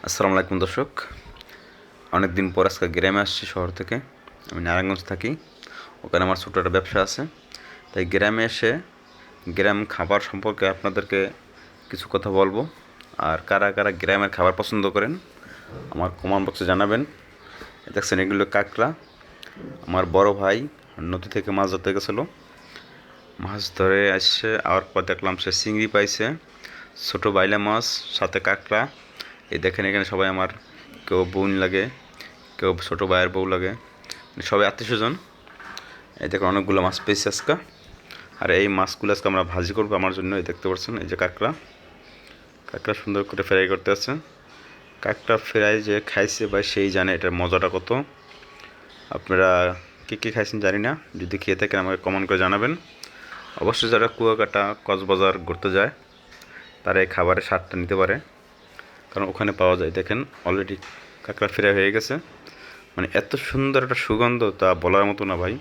আসসালামু আলাইকুম দর্শক। অনেক দিন পর আজকে গ্রামে আসছি শহর থেকে। আমি নারায়ণগঞ্জ থাকি, ওখানে আমার ছোটো একটা ব্যবসা আছে। তাই গ্রামে এসে গ্রাম খাবার সম্পর্কে আপনাদেরকে কিছু কথা বলবো। আর কারা কারা গ্রামের খাবার পছন্দ করেন আমার কমেন্ট বক্সে জানাবেন। দেখছেন এগুলো কাঁকড়া। আমার বড় ভাই নদী থেকে মাছ ধরতে গেছিলো, মাছ ধরে আসছে, আবার পর দেখলাম সে চিংড়ি পাইছে, ছোটো বাইলা মাছ, সাথে কাঁকড়া। এই দেখেন এখানে সবাই আমার কেউ বোন লাগে, কেউ ছোটো ভাইয়ের বউ লাগে, সবাই আত্মীয় স্বজন। এই দেখেন অনেকগুলো মাছ পেয়েছি আজকে। আর এই মাছগুলো আজকে আমরা ভাজি করবো আমার জন্য। এই দেখতে পাচ্ছেন এই যে কাঁকড়া, কাঁকড়া সুন্দর করে ফ্রাই করতে আছে। কাঁকড়া ফ্রাই যে খাইছে ভাই সেই জানে এটার মজাটা কত। আপনারা কী কী খাইছেন জানি না, যদি খেয়ে থাকেন আমাকে কমেন্ট করে জানাবেন। অবশ্যই যারা কুয়াকাটা কক্সবাজার ঘুরতে যায় তারা এই খাবারের স্বাদটা নিতে পারে, কারণ ওখানে পাওয়া যায়। দেখেন অলরেডি কাঁকড়া ফ্রাই হয়ে গেছে, মানে এত সুন্দর একটা সুগন্ধ তা বলার মতো না ভাই,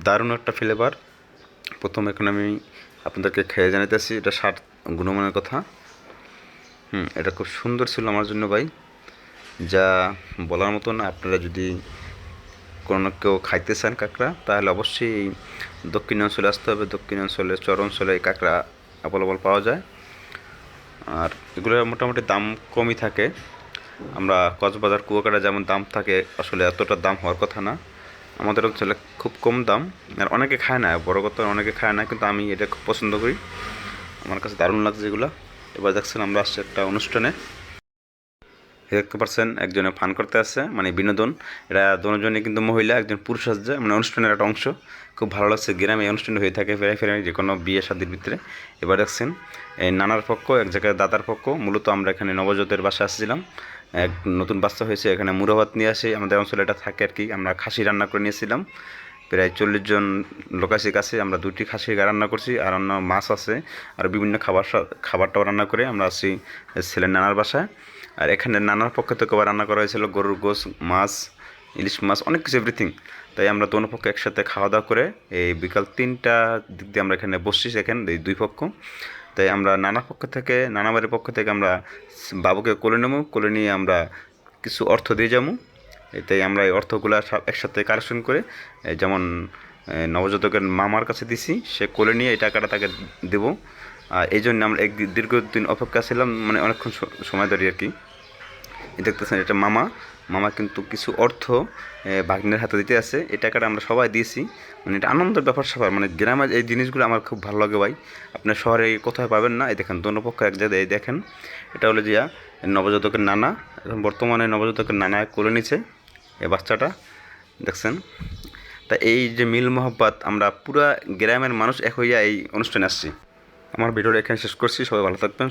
দারুণ একটা ফ্লেভার। প্রথম এখন আমি আপনাদেরকে খেয়ে জানাইতেছি এটা স্বাদ গুণমানের কথা। এটা খুব সুন্দর ছিল আমার জন্য ভাই, যা বলার মতো না। আপনারা যদি কোনো কেউ খাইতে চান কাঁকড়া, তাহলে অবশ্যই দক্ষিণ অঞ্চলে আসতে হবে। দক্ষিণ অঞ্চলে চর অঞ্চলে এই কাঁকড়া অ্যাভেলেবল পাওয়া যায়। আর এগুলোর মোটামুটি দাম কমই থাকে। আমরা কক্সবাজার কুয়াকাটা যেমন দাম থাকে, আসলে এতটা দাম হওয়ার কথা না। আমাদের অঞ্চলে খুব কম দাম। আর অনেকে খায় না, বড় কথা অনেকে খায় না, কিন্তু আমি এটা খুব পছন্দ করি। আমার কাছে দারুণ লাগছে এগুলো। এবার দেখছেন আমরা আসছি একটা অনুষ্ঠানে। দেখতে পাচ্ছেন একজনে ফান করতে আসছে, মানে বিনোদন। এরা দুজনই কিন্তু মহিলা, একজন পুরুষ আসছে, মানে অনুষ্ঠানের একটা অংশ। খুব ভালো লাগছে। গ্রামে এই অনুষ্ঠান হয়ে থাকে ফেরাই ফেরাই যে কোনো বিয়ে শাদির ভিতরে। এবার দেখছেন এই নানার পক্ষ, এক জায়গায় দাদার পক্ষ। মূলত আমরা এখানে নবজাতের বাসায় আসছিলাম, এক নতুন বাচ্চা হয়েছে, এখানে মুড়া ভাত নিয়ে আসি। আমাদের অঞ্চলে এটা থাকে আর কি। আমরা খাসি রান্না করে নিয়েছিলাম, প্রায় 40 জন লোক আছে কাছে। আমরা 2টি খাসি রান্না করছি, আর অন্য মাছ আছে, আর বিভিন্ন খাবারটাও রান্না করে আমরা আসছি ছেলের নানার বাসায়। আর এখানে নানার পক্ষ থেকে রান্না করা হয়েছিল গরুর গোশ, মাছ, ইলিশ মাছ, অনেক কিছু এভরিথিং। তাই আমরা দোনো পক্ষ একসাথে খাওয়া দাওয়া করে এই বিকাল 3টা দিক দিয়ে আমরা এখানে বসছি, এখানে এই দুই পক্ষ। তাই আমরা নানা পক্ষ থেকে, নানা বাড়ির পক্ষ থেকে আমরা বাবুকে কোলে নেবো, কোলে নিয়ে আমরা কিছু অর্থ দিয়ে যাবো। তাই আমরা এই অর্থগুলো একসাথে কালেকশন করে, যেমন নবজাতকের মামার কাছে দিছি, সে কোলে নিয়ে এই টাকাটা তাকে দেবো। আর এই জন্য আমরা দীর্ঘদিন অপেক্ষা ছিলাম, মানে অনেকক্ষণ সময় ধরে আর কি। দেখতেছেন এটা মামা, মামা কিন্তু কিছু অর্থ ভাগ্নের হাতে দিতে আছে। এই টাকাটা আমরা সবাই দিয়েছি, মানে এটা আনন্দের ব্যাপার স্যাপার। মানে গ্রামের এই জিনিসগুলো আমার খুব ভালো লাগে ভাই, আপনার শহরে কোথায় পাবেন না। এই দেখেন দোনো পক্ষ এক জায়গায়। এই দেখেন এটা হলো জিয়া নবজাতকের নানা, এখন বর্তমানে নবজাতকের নানা কোলে নিছে এই বাচ্চাটা, দেখছেন। তা এই যে মিল মোহাব্বত, আমরা পুরা গ্রামের মানুষ এক হইয়া এই অনুষ্ঠানে আসছি। আমার ভিডিওটা এখানে শেষ করছি। সবাই ভালো থাকবেন।